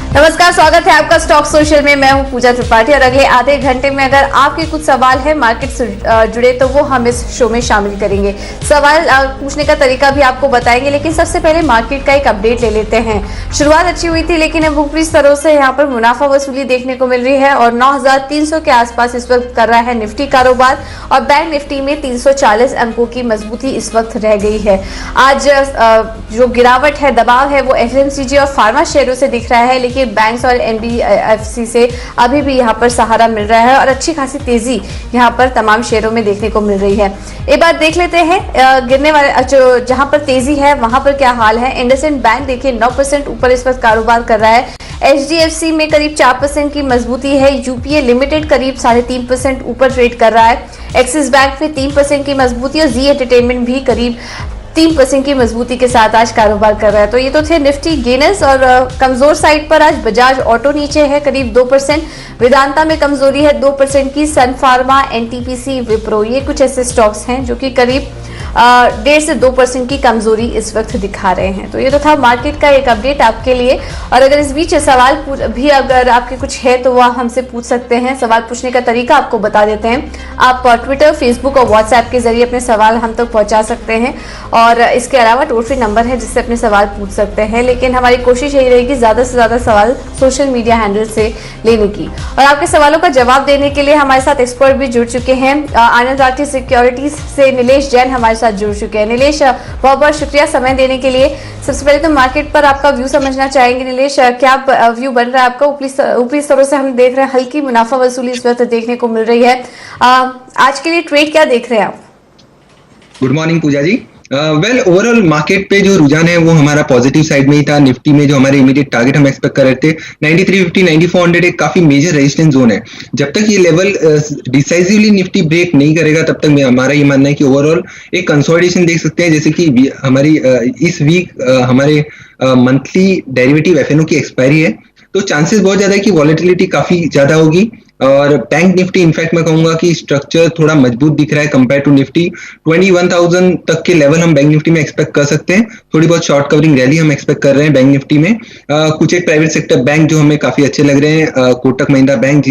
नमस्कार, स्वागत है आपका स्टॉक सोशल में। मैं हूं पूजा त्रिपाठी और अगले आधे घंटे में अगर आपके कुछ सवाल है मार्केट से जुड़े तो वो हम इस शो में शामिल करेंगे। सवाल पूछने का तरीका भी आपको बताएंगे, लेकिन सबसे पहले मार्केट का एक अपडेट ले लेते हैं। शुरुआत अच्छी हुई थी, लेकिन अब ऊपरी स्तरों से यहाँ पर मुनाफा वसूली देखने को मिल रही है और 9,300 के आसपास इस वक्त कर रहा है निफ्टी कारोबार और बैंक निफ्टी में 340 अंकों की मजबूती इस वक्त रह गई है। आज जो गिरावट है, दबाव है, वो एफएमसीजी और फार्मा शेयरों से दिख रहा है, लेकिन बैंक्स और एनबीएफसी से अभी भी यहाँ पर सहारा मिल रहा है और अच्छी खासी तेजी यहाँ पर तमाम शेयरों में देखने को मिल रही है। एक बार देख लेते हैं गिरने वाले जो जहां पर तेजी है वहां पर क्या हाल है। इंडसइंड बैंक देखिए 9% ऊपर इस वक्त कारोबार कर रहा है। एचडीएफसी में करीब 4% की मजबूती है। यूपीए लिमिटेड करीब 3.5% ऊपर ट्रेड कर रहा है। एक्सिस बैंक में 3% की मजबूती और जी एंटरटेनमेंट भी करीब 3% की मजबूती के साथ आज कारोबार कर रहा है। तो ये तो थे निफ्टी गेनर्स। और कमजोर साइड पर आज बजाज ऑटो नीचे है करीब 2%। वेदांता में कमजोरी है 2% की। सन फार्मा, एनटीपीसी, विप्रो, ये कुछ ऐसे स्टॉक्स हैं जो कि करीब 1.5 से 2% की कमजोरी इस वक्त दिखा रहे हैं। तो ये तो था मार्केट का एक अपडेट आपके लिए। और अगर इस बीच सवाल भी अगर आपके कुछ है तो वह हमसे पूछ सकते हैं। सवाल पूछने का तरीका आपको बता देते हैं। आप ट्विटर, फेसबुक और व्हाट्सएप के जरिए अपने सवाल हम तक पहुंचा सकते हैं और इसके अलावा टोल फ्री नंबर है जिससे अपने सवाल पूछ सकते हैं। लेकिन हमारी कोशिश यही रहेगी ज्यादा से ज्यादा सवाल सोशल मीडिया हैंडल से लेने की। और आपके सवालों का जवाब देने के लिए हमारे साथ एक्सपर्ट भी जुड़ चुके हैं। आनंद राठी सिक्योरिटीज से नीलेश जैन हमारे साथ जुड़ चुके हैं। नीलेश, बहुत बहुत शुक्रिया समय देने के लिए। सबसे पहले तो मार्केट पर आपका व्यू समझना चाहेंगे। नीलेश, क्या व्यू बन रहा है आपका? ऊपरी स्तरों से हम देख रहे हैं हल्की मुनाफा वसूली इस वक्त देखने को मिल रही है। आज के लिए ट्रेड क्या देख रहे हैं आप? गुड मॉर्निंग पूजा जी। ओवरऑल मार्केट पे जो रुझान है वो हमारा पॉजिटिव साइड में ही था। निफ्टी में जो हमारे इमीडिएट टारगेट हम एक्सपेक्ट कर रहे थे 9350, 9400 एक काफी मेजर रेजिस्टेंस जोन है। जब तक ये लेवल डिसाइसिवली निफ्टी ब्रेक नहीं करेगा तब तक हमारा ये मानना है कि ओवरऑल एक कंसोलिडेशन देख सकते हैं। जैसे कि हमारी इस वीक हमारे मंथली डेरिवेटिव एफएनओ की एक्सपायरी है, तो चांसेस बहुत ज्यादा है कि वॉलेटिलिटी काफी ज्यादा होगी। और बैंक निफ्टी इनफैक्ट मैं कहूंगा कि स्ट्रक्चर थोड़ा मजबूत दिख रहा है कंपेयर टू निफ्टी। 21,000 तक के लेवल हम बैंक निफ्टी में एक्सपेक्ट कर सकते हैं। थोड़ी बहुत शॉर्ट कवरिंग रैली हम एक्सपेक्ट कर रहे हैं बैंक निफ्टी में। कुछ एक प्राइवेट सेक्टर बैंक जो हमें काफी अच्छे लग रहे हैं, कोटक महिंद्रा बैंक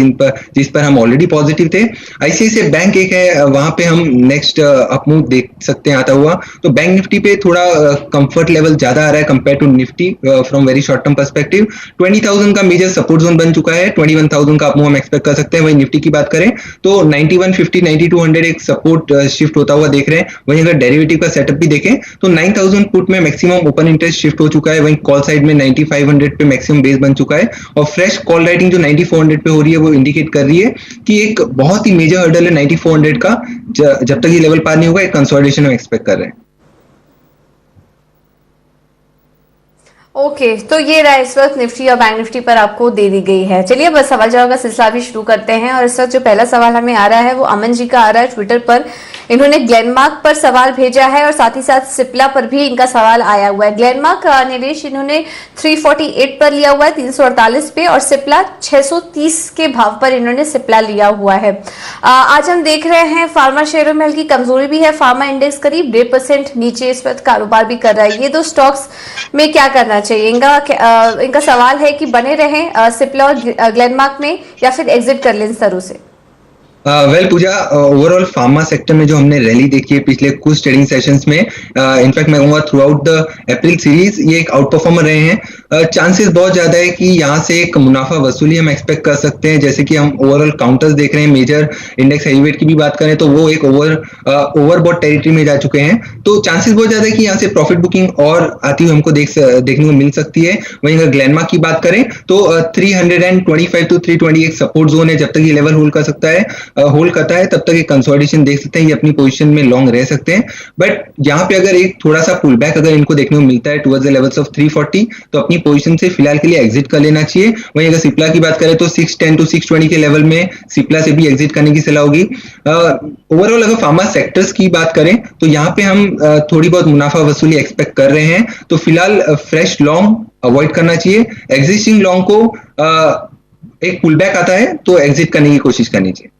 जिस पर हम ऑलरेडी पॉजिटिव थे। आईसीआईसीआई बैंक एक है, वहां पे हम नेक्स्ट अपमूव देख सकते हैं आता हुआ। तो बैंक निफ्टी पे थोड़ा कंफर्ट लेवल ज्यादा आ रहा है compare to Nifty from very short term perspective. 20,000 का मेजर सपोर्ट जोन बन चुका है। 21,000 का अपमूव हम एक्सपेक्ट कर सकते हैं। वहीं निफ्टी की बात करें तो 9150, 9200 एक सपोर्ट शिफ्ट होता हुआ देख रहे हैं। वहीं अगर डेरिवेटिव का सेटअप भी देखें तो 9000 पुट में मैक्सिमम ओपन इंटरेस्ट शिफ्ट हो चुका है। वहीं कॉल साइड में 9500 पे मैक्सिमम बेस बन चुका है और फ्रेश कॉल राइटिंग जो 9400 पे हो रही है वो इंडिकेट कर रही है कि एक बहुत ही मेजर हर्डल है 9400 का। जब तक ये लेवल पार नहीं होगा एक कंसोलिडेशन हम एक्सपेक्ट कर रहे हैं। ओके, तो ये रहा इस वक्त निफ्टी और बैंक निफ्टी पर आपको दे दी गई है। चलिए बस सवाल जवाब का सिलसिला भी शुरू करते हैं। और इस वक्त जो पहला सवाल हमें आ रहा है वो अमन जी का आ रहा है ट्विटर पर। इन्होंने ग्लेनमार्क पर सवाल भेजा है और साथ ही साथ सिप्ला पर भी इनका सवाल आया हुआ है। ग्लेनमार्क निवेश इन्होंने 348 पर लिया हुआ है 348 पे, और सिप्ला 630 के भाव पर इन्होंने सिप्ला लिया हुआ है। आज हम देख रहे हैं फार्मा शेयरों में हल्की कमजोरी भी है। फार्मा इंडेक्स करीब 1.5% नीचे इस वक्त कारोबार भी कर रहा है। ये दो स्टॉक्स में क्या करना चाहिए? इनका सवाल है कि बने रहें सिप्ला और ग्लेनमार्क में या फिर एग्जिट कर लें स्तरों से। पूजा, ओवरऑल फार्मा सेक्टर में जो हमने रैली देखी है पिछले कुछ ट्रेडिंग सेशंस में, इनफैक्ट मैं कहूंगा through out the April series ये एक आउट परफॉर्मर रहे हैं। चांसेस बहुत ज्यादा है कि यहाँ से एक मुनाफा वसूली हम एक्सपेक्ट कर सकते हैं। जैसे कि हम ओवरऑल काउंटर्स देख रहे हैं, मेजर इंडेक्स हेवीवेट की भी बात करें तो वो एक ओवरबॉट टेरिटरी में जा चुके हैं। तो चांसेस बहुत ज्यादा है कि यहाँ से प्रॉफिट बुकिंग और आती हुई हमको देखने को मिल सकती है। वहीं अगर ग्लेनमार्क की बात करें तो 325 to 320 एक सपोर्ट जोन है। जब तक ये लेवल होल्ड कर सकता है, होल्ड करता है तब तक एक कंसोलिडेशन देख सकते हैं। ये अपनी पोजीशन में लॉन्ग रह सकते हैं। बट यहाँ पे अगर एक थोड़ा सा पुल बैक अगर इनको देखने को मिलता है टुवर्ड्स द लेवल्स ऑफ 340 तो अपनी पोजीशन से फिलहाल के लिए एग्जिट कर लेना चाहिए। वहीं अगर सिप्ला की बात करें तो 610 to 620 के लेवल में सिप्ला से भी एग्जिट करने की सलाह होगी। ओवरऑल अगर फार्मा सेक्टर्स की बात करें तो यहाँ पे हम थोड़ी बहुत मुनाफा वसूली एक्सपेक्ट कर रहे हैं। तो फिलहाल फ्रेश लॉन्ग अवॉइड करना चाहिए। एग्जिस्टिंग लॉन्ग को एक पुल बैक आता है तो एग्जिट करने की कोशिश करनी चाहिए।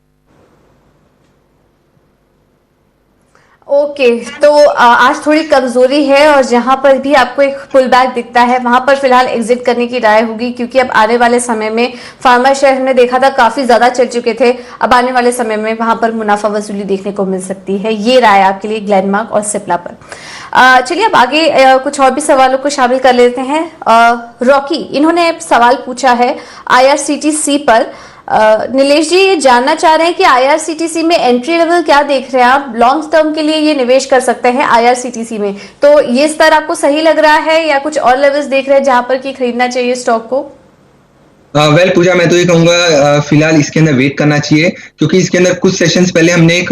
ओके, तो आज थोड़ी कमजोरी है और जहां पर भी आपको एक पुल बैक दिखता है वहां पर फिलहाल एग्जिट करने की राय होगी, क्योंकि अब आने वाले समय में फार्मा शेयर हमने देखा था काफी ज्यादा चल चुके थे। अब आने वाले समय में वहां पर मुनाफा वसूली देखने को मिल सकती है। ये राय आपके लिए ग्लेनमार्क और सिप्ला पर। चलिए अब आगे कुछ और भी सवालों को शामिल कर लेते हैं। रॉकी, इन्होंने सवाल पूछा है IRCTC पर। नीलेश जी ये जानना चाह रहे हैं कि IRCTC में एंट्री लेवल क्या देख रहे हैं आप? लॉन्ग टर्म के लिए ये निवेश कर सकते हैं IRCTC में, तो ये स्तर आपको सही लग रहा है या कुछ और लेवल्स देख रहे हैं जहां पर कि खरीदना चाहिए स्टॉक को? वेल पूजा, मैं तो ये कहूंगा फिलहाल इसके अंदर वेट करना चाहिए, क्योंकि इसके अंदर कुछ सेशंस पहले हमने एक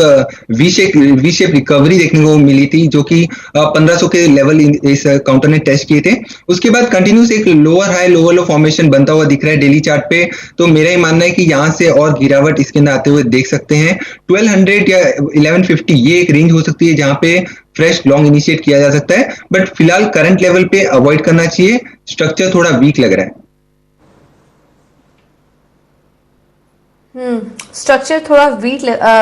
वी शेप रिकवरी देखने को मिली थी, जो कि 1500 के लेवल इस काउंटर ने टेस्ट किए थे। उसके बाद कंटिन्यूस एक लोअर हाई लोअर लो फॉर्मेशन बनता हुआ दिख रहा है डेली चार्ट पे। तो मेरा ही मानना है कि यहाँ से और गिरावट इसके अंदर आते हुए देख सकते हैं। 1200 या 1150 ये एक रेंज हो सकती है जहां पे फ्रेश लॉन्ग इनिशिएट किया जा सकता है, बट फिलहाल करंट लेवल पे अवॉइड करना चाहिए। स्ट्रक्चर थोड़ा वीक लग रहा है। स्ट्रक्चर थोड़ा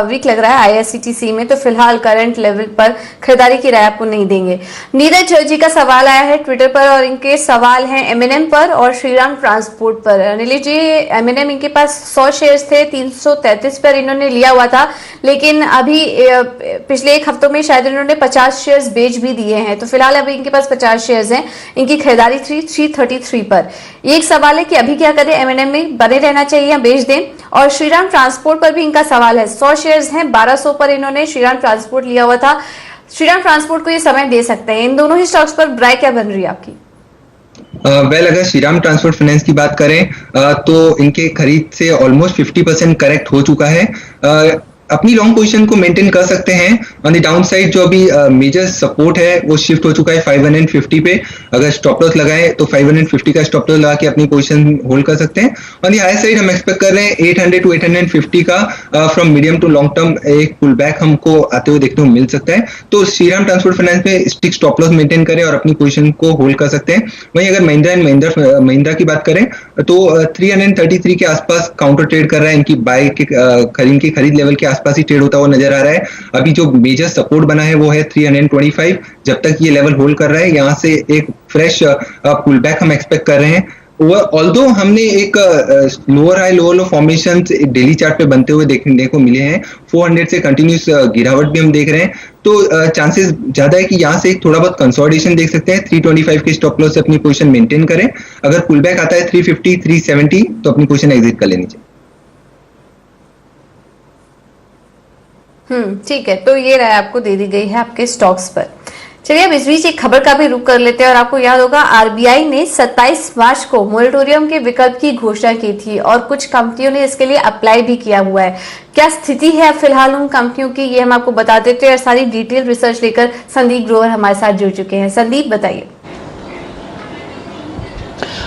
वीक लग रहा है IRCTC में, तो फिलहाल करंट लेवल पर खरीदारी की राय आपको नहीं देंगे। नीरज जी का सवाल आया है ट्विटर पर और इनके सवाल हैं M&M पर और श्रीराम ट्रांसपोर्ट पर। नीरज जी, M&M इनके पास 100 शेयर्स थे, 333 पर इन्होंने लिया हुआ था, लेकिन अभी पिछले एक हफ्तों में शायद इन्होंने 50 शेयर्स बेच भी दिए हैं, तो फिलहाल अभी इनके पास 50 शेयर्स हैं। इनकी खरीदारी 333 पर। एक सवाल है कि अभी क्या करें, M&M में बने रहना चाहिए या बेच दें? और श्रीराम ट्रांसपोर्ट पर भी इनका सवाल है, 100 शेयर्स हैं, 1200 पर इन्होंने श्रीराम ट्रांसपोर्ट लिया हुआ था। श्रीराम ट्रांसपोर्ट को ये समय दे सकते हैं। इन दोनों ही स्टॉक्स पर राय क्या बन रही है आपकी? वेल अगर श्रीराम ट्रांसपोर्ट फाइनेंस की बात करें तो इनके खरीद से ऑलमोस्ट 50% करेक्ट हो चुका है। अपनी लॉन्ग पोजीशन को मेंटेन कर सकते हैं। ऑन द डाउन साइड जो अभी मेजर सपोर्ट है वो शिफ्ट हो चुका है 550 पे। अगर स्टॉप लॉस लगाए तो 550 का स्टॉप लॉस लगा के अपनी पोजीशन होल्ड कर सकते हैं। ऑन द हाई साइड हम एक्सपेक्ट कर रहे हैं 800 टू 850 का from medium to long term एक पुल बैक हमको आते हुए देखने को मिल सकता है। तो श्रीराम ट्रांसपोर्ट फाइनेंस में स्टिक स्टॉप लॉस मेंटेन करें और अपनी पोजीशन को होल्ड कर सकते हैं। वहीं अगर महिंद्रा की बात करें तो 333 के आसपास काउंटर ट्रेड कर रहा है। इनकी बाय के खरीद लेवल के आसपास ही ट्रेड होता हुआ नजर आ रहा है। अभी जो मेजर सपोर्ट बना है वो है 325। जब तक ये लेवल होल्ड कर रहा है यहाँ से एक फ्रेश पुल बैक हम एक्सपेक्ट कर रहे हैं। ऑल्दो हमने एक लोअर हाई लोअर लो फॉर्मेशन डेली चार्ट पे बनते हुए देखने को मिले हैं। 400 से कंटिन्यूस गिरावट भी हम देख रहे हैं, तो चांसेस ज्यादा है कि यहाँ से थोड़ा बहुत कंसोलिडेशन देख सकते हैं। 325 के स्टॉप लॉस से अपनी पोजीशन मेंटेन करें। अगर पुल बैक आता है 350 370 तो अपनी पोजीशन एग्जिट कर लेनी चाहिए। ठीक है, तो ये राय आपको दे दी गई है आपके स्टॉक्स पर। चलिए अब इस बीच एक खबर का भी रुख कर लेते हैं। और आपको याद होगा RBI ने 27 मार्च को मोरेटोरियम के विकल्प की घोषणा की थी और कुछ कंपनियों ने इसके लिए अप्लाई भी किया हुआ है। क्या स्थिति है फिलहाल उन कंपनियों की, ये हम आपको बता देते हैं। और सारी डिटेल रिसर्च लेकर संदीप ग्रोवर हमारे साथ जुड़ चुके हैं। संदीप बताइए।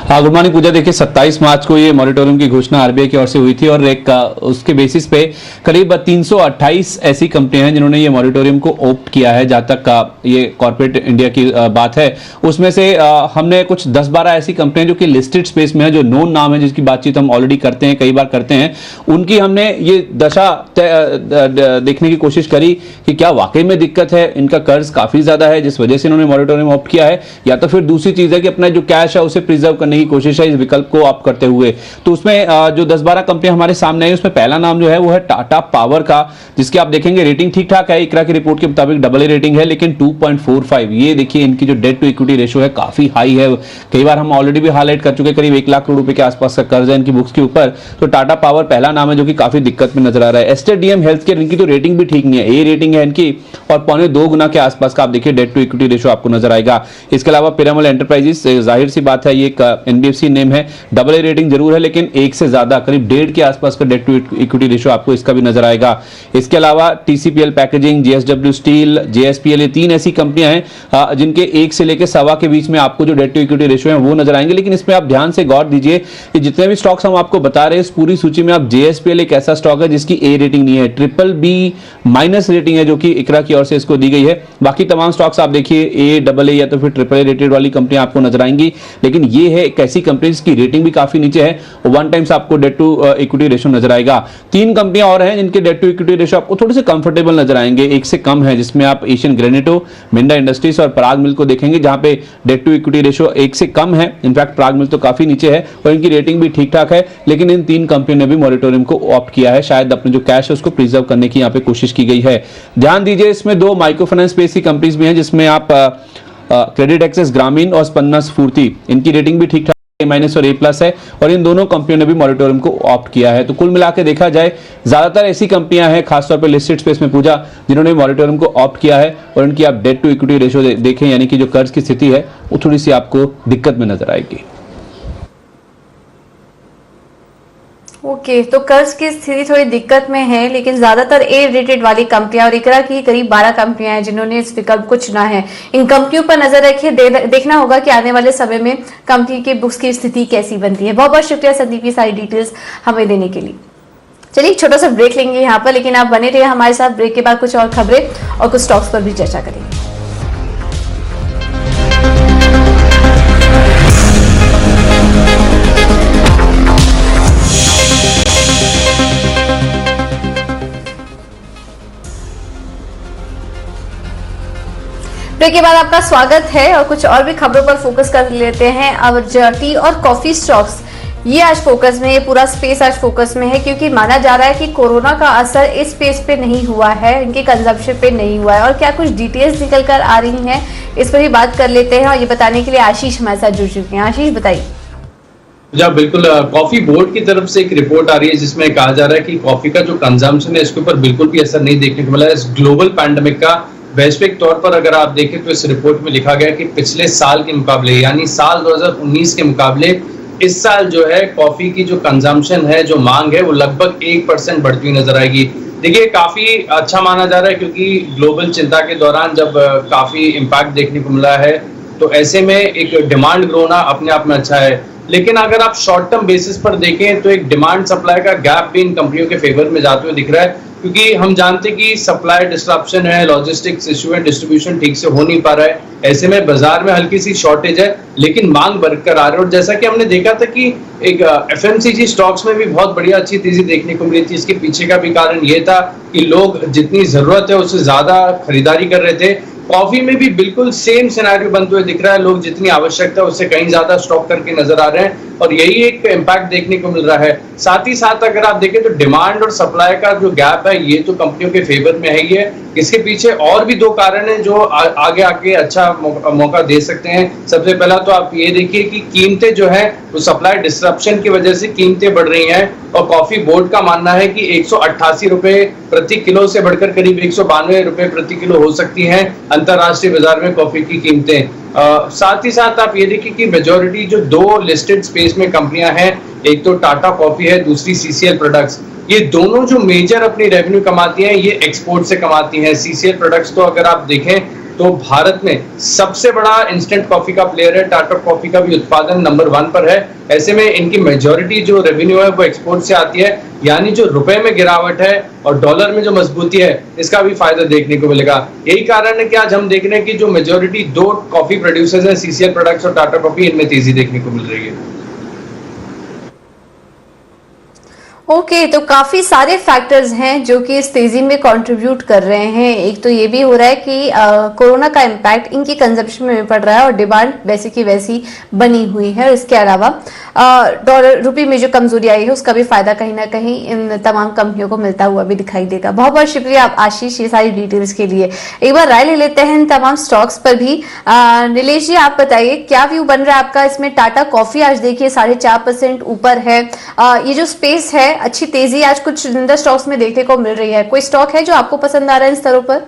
हाँ, गुड मॉर्निंग पूजा। देखिए 27 मार्च को ये मॉरिटोरियम की घोषणा आरबीआई की ओर से हुई थी और एक उसके बेसिस पे करीब 328 ऐसी कंपनियां हैं जिन्होंने ये मॉरिटोरियम को ऑप्ट किया है। जहां तक ये कॉर्पोरेट इंडिया की बात है, उसमें से हमने कुछ 10-12 ऐसी कंपनियां जो कि लिस्टेड स्पेस में है, जो नोन नाम है, जिसकी बातचीत हम ऑलरेडी करते हैं, कई बार करते हैं, उनकी हमने ये दशा देखने की कोशिश करी कि क्या वाकई में दिक्कत है, इनका कर्ज काफी ज्यादा है जिस वजह से इन्होंने मॉरिटोरियम ऑप्ट किया है, या तो फिर दूसरी चीज है कि अपना जो कैश है उसे प्रिजर्व करने की कोशिश है इस विकल्प को आप करते हुए। तो उसमें जो 10-12 कंपनियां हमारे सामने आई, उसमें पहला नाम जो है वो है टाटा पावर का, जिसकी आप देखेंगे रेटिंग ठीक ठाक है। इकरा की रिपोर्ट के मुताबिक AA रेटिंग है, लेकिन 2.45। ये देखिए इनकी जो डेट टू इक्विटी रेशियो है काफी हाई है। कई बार हम ऑलरेडी भी हाईलाइट कर चुके, करीब 1 लाख करोड़ रुपए के आसपास का कर्ज है इनकी बुक्स के ऊपर। तो टाटा पावर पहला नाम है जो कि काफी दिक्कत में नजर आ रहा है। एस्टर-डीएम हेल्थकेयर, इनकी तो रेटिंग भी ठीक नहीं है, A रेटिंग है इनकी और 2.25 गुना के आसपास का आप देखिए डेट टू इक्विटी रेशियो आपको नजर आएगा। इसके अलावा पिरामल एंटरप्राइजेस, जाहिर सी बात है ये एक NBFC नेम है, AA रेटिंग जरूर है, लेकिन 1 से ज्यादा करीब 1.5 के आसपास का डेट टू इक्विटी रेशियो आपको इसका भी नजर आएगा। इसके अलावा TCPL packaging, JSW steel, JSPL, ये 3 ऐसी कंपनियां हैं जिनके 1 से लेकर 1.25 के बीच में आपको जो डेट टू इक्विटी रेशियो है वो नजर आएंगे। लेकिन इसमें आप ध्यान से गौर दीजिए कि जितने भी स्टॉक्स हम आपको बता रहे हैं इस पूरी सूची में आप JSPL एक ऐसा स्टॉक है जिसकी A रेटिंग नहीं है, BBB- रेटिंग है जो कि इकरा की ओर से इसको दी गई है। बाकी तमाम स्टॉक्स आप देखिए AA या तो फिर AAA रेटेड वाली कंपनियां आपको नजर आएंगी। लेकिन ये है एक ऐसी कंपनी जिसकी रेटिंग भी काफी नीचे है, 1 टाइम्स आपको डेट टू इक्विटी रेशियो नजर आएगा। 3 कंपनियां और हैं जिनके डेट टू इक्विटी रेशियो आपको थोड़े से कंफर्टेबल नजर आएंगे, 1 से कम है, जिसमें आप एशियन ग्रेनेटो, मिंडा इंडस्ट्रीज और पराग मिल को देखेंगे, जहां पे डेट टू इक्विटी रेशियो 1 से कम है। इनफैक्ट पराग मिल तो काफी नीचे है और इनकी रेटिंग भी ठीक ठाक है, लेकिन इन 3 कंपनियों ने भी मॉरिटोरियम को ऑप्ट किया है। शायद अपने जो कैश है उसको प्रिजर्व करने की यहाँ पे कोशिश की गई है। ध्यान दीजिए, इसमें 2 माइक्रो फाइनेंस स्पेस की कंपनीज भी हैं, जिसमें आप क्रेडिट एक्सेस ग्रामीण और स्पन्ना स्फूर्ति, इनकी रेटिंग भी ठीक ठाक A- और A+ है और इन दोनों कंपनियों ने भी मॉरिटोरियम को ऑप्ट किया है। तो कुल मिलाकर देखा जाए, ज्यादातर ऐसी कंपनियां हैं खासतौर पर लिस्टेड स्पेस में पूजा, जिन्होंने मॉरिटोरियम को ऑप्ट किया है और उनकी आप डेट टू इक्विटी रेशियो देखें, यानी कि जो कर्ज की स्थिति है वो थोड़ी सी आपको दिक्कत में नजर आएगी। ओके, तो कर्ज की स्थिति थोड़ी दिक्कत में है, लेकिन ज्यादातर ए रेटेड वाली कंपनियां और इकरा की करीब 12 कंपनियां हैं जिन्होंने इस विकल्प को चुना है। इन कंपनियों पर नजर रखिए, देखना होगा कि आने वाले समय में कंपनी के बुक्स की स्थिति कैसी बनती है। बहुत बहुत शुक्रिया संदीप, ये सारी डिटेल्स हमें देने के लिए। चलिए एक छोटा सा ब्रेक लेंगे यहाँ पर, लेकिन आप बने रहिए हमारे साथ। ब्रेक के बाद कुछ और खबरें और कुछ स्टॉक्स पर भी चर्चा करेंगे। ब्रेक के बाद आपका स्वागत है और कुछ और भी खबरों पर फोकस कर लेते हैं। अब टी और कॉफी स्टॉक्स ये आज फोकस में, ये पूरा स्पेस आज फोकस में है, क्योंकि माना जा रहा है कि कोरोना का असर इस स्पेस पे नहीं हुआ है, इनके कंजम्पशन पे नहीं हुआ है। और क्या कुछ डिटेल्स निकल कर आ रही हैं, इस पर भी बात कर लेते हैं और ये बताने के लिए आशीष हमारे साथ जुड़ चुके हैं। आशीष बताइए। जी बिल्कुल, कॉफी बोर्ड की तरफ से एक रिपोर्ट आ रही है जिसमें कहा जा रहा है कि कॉफी का जो कंजम्पशन है इसके ऊपर बिल्कुल भी असर नहीं देखने को मिला है। इस ग्लोबल पैंडेमिक का वैश्विक तौर पर अगर आप देखें तो इस रिपोर्ट में लिखा गया कि पिछले साल के मुकाबले, यानी साल 2019 के मुकाबले इस साल जो है कॉफी की जो कंजम्पशन है, जो मांग है, वो लगभग 1% बढ़ती हुई नजर आएगी। देखिए काफी अच्छा माना जा रहा है, क्योंकि ग्लोबल चिंता के दौरान जब काफी इम्पैक्ट देखने को मिला है तो ऐसे में एक डिमांड ग्रो होना अपने आप में अच्छा है। लेकिन अगर आप शॉर्ट टर्म बेसिस पर देखें तो एक डिमांड सप्लाई का गैप भी इन कंपनियों के फेवर में जाते हुए दिख रहा है, क्योंकि हम जानते हैं कि सप्लाई डिस्ट्रप्शन है, लॉजिस्टिक्स इशू है, डिस्ट्रीब्यूशन ठीक से हो नहीं पा रहा है। ऐसे में बाजार में हल्की सी शॉर्टेज है, लेकिन मांग बरकरार है। और जैसा कि हमने देखा था कि एक FMCG स्टॉक्स में भी बहुत बढ़िया अच्छी तेजी देखने को मिली थी। इसके पीछे का भी कारण ये था कि लोग जितनी जरूरत है उससे ज्यादा खरीदारी कर रहे थे। कॉफी में भी बिल्कुल सेम सिनेरियो बनते हुए दिख रहा है, लोग जितनी आवश्यकता है उससे कहीं ज्यादा स्टॉक करके नजर आ रहे हैं और यही एक इम्पैक्ट देखने को मिल रहा है। साथ ही साथ अगर आप देखें तो डिमांड और सप्लाई का जो गैप है ये तो कंपनियों के फेवर में है ही है। इसके पीछे और भी 2 कारण हैं जो आगे आके अच्छा मौका दे सकते हैं। सबसे पहला तो आप ये देखिए कि कीमतें जो है वो सप्लाई डिस्ट्रप्शन की वजह से कीमतें बढ़ रही हैं और कॉफी बोर्ड का मानना है कि 188 रुपए प्रति किलो से बढ़कर करीब 192 रुपए प्रति किलो हो सकती हैं अंतरराष्ट्रीय बाजार में कॉफी की कीमतें। साथ ही साथ आप ये देखिए कि मेजॉरिटी जो 2 लिस्टेड स्पेस में कंपनियां हैं, एक तो टाटा कॉफी है, दूसरी CCL प्रोडक्ट्स, ये दोनों जो मेजर अपनी रेवेन्यू कमाती हैं ये एक्सपोर्ट से कमाती हैं। CCL प्रोडक्ट्स तो अगर आप देखें तो भारत में सबसे बड़ा इंस्टेंट कॉफी का प्लेयर है, टाटा कॉफी का भी उत्पादन नंबर 1 पर है। ऐसे में इनकी मेजॉरिटी जो रेवेन्यू है वो एक्सपोर्ट से आती है, यानी जो रुपए में गिरावट है और डॉलर में जो मजबूती है इसका भी फायदा देखने को मिलेगा। यही कारण है कि आज हम देख रहे हैं कि जो मेजॉरिटी 2 कॉफी प्रोड्यूसर्स हैं, CCL प्रोडक्ट्स और टाटा कॉफी, इनमें तेजी देखने को मिल रही है। ओके, तो काफी सारे फैक्टर्स हैं जो कि इस तेजी में कंट्रीब्यूट कर रहे हैं। एक तो ये भी हो रहा है कि कोरोना का इम्पैक्ट इनकी कंजप्शन में पड़ रहा है और डिमांड वैसी की वैसी बनी हुई है। और इसके अलावा डॉलर रुपये में जो कमजोरी आई है उसका भी फायदा कहीं ना कहीं इन तमाम कंपनियों को मिलता हुआ भी दिखाई देगा। बहुत बहुत शुक्रिया आप आशीष ये सारी डिटेल्स के लिए। एक बार राय ले लेते हैं इन तमाम स्टॉक्स पर भी। नीलेश जी आप बताइए क्या व्यू बन रहा है आपका इसमें। टाटा कॉफी आज देखिए 4.5% ऊपर है। ये जो स्पेस है अच्छी तेजी आज कुछ चुनिंदा स्टॉक्स में देखने को मिल रही है। कोई स्टॉक है जो आपको पसंद आ रहा है इन स्तरों पर?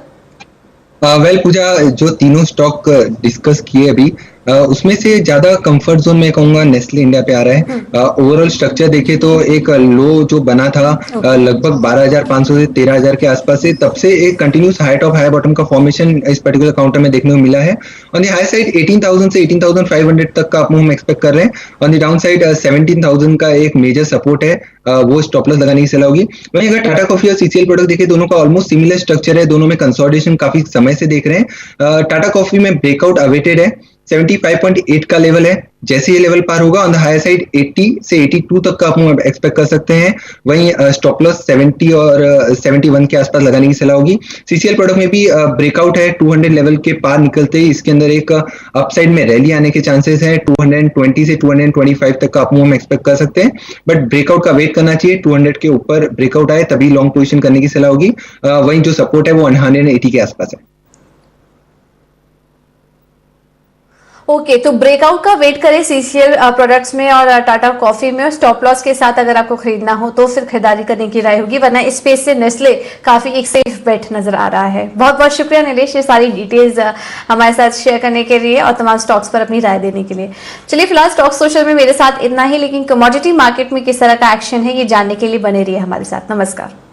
वेल पूजा, जो तीनों स्टॉक डिस्कस किए अभी, उसमें से ज्यादा कंफर्ट जोन में कहूंगा नेस्ले इंडिया पे आ रहा है। ओवरऑल स्ट्रक्चर देखे तो एक लो जो बना था लगभग 12,500 से 13,000 के आसपास से, तब से एक continuous high top high bottom का फॉर्मेशन इस पर्टिकुलर काउंटर में देखने को मिला है। ऑन द हाई साइड 18,000 से 18,500 तक का हम एक्सपेक्ट कर रहे हैं। ऑन द डाउन साइड 17,000 का एक मेजर सपोर्ट है, वो स्टॉप लॉस लगाने की सलाह होगी। वहीं अगर टाटा कॉफी और CCL प्रोडक्ट देखे, दोनों का ऑलमोस्ट सिमिलर स्ट्रक्चर है, दोनों में कंसोलिडेशन काफी समय से देख रहे हैं। टाटा कॉफी में ब्रेकआउट अवेटेड है, 75.8 का लेवल है, जैसे ये लेवल पार होगा ऑन द हायर साइड 80 से 82 तक का आप मूव एक्सपेक्ट कर सकते हैं। वहीं स्टॉप लॉस 70 और 71 के आसपास लगाने की सलाह होगी। सीसीएल प्रोडक्ट में भी ब्रेकआउट है 200 लेवल के पार निकलते ही इसके अंदर एक अपसाइड में रैली आने के चांसेस है। 220 से 225 तक का आप मूव एक्सपेक्ट कर सकते हैं, बट ब्रेकआउट का वेट करना चाहिए। 200 के ऊपर ब्रेकआउट आए तभी लॉन्ग पोजीशन करने की सलाह होगी। वहीं जो सपोर्ट है वो 180 के आसपास है। ओके, तो ब्रेकआउट का वेट करें सीसीएल प्रोडक्ट्स में और टाटा कॉफी में, और स्टॉप लॉस के साथ अगर आपको खरीदना हो तो फिर खरीदारी करने की राय होगी, वरना इस स्पेस से नेस्ले काफी एक सेफ बेट नजर आ रहा है। बहुत बहुत शुक्रिया नीलेश ये सारी डिटेल्स हमारे साथ शेयर करने के लिए और तमाम स्टॉक्स पर अपनी राय देने के लिए। चलिए फिलहाल स्टॉक सोशल में मेरे साथ इतना ही, लेकिन कमोडिटी मार्केट में किस तरह का एक्शन है ये जानने के लिए बने रहिए हमारे साथ। नमस्कार।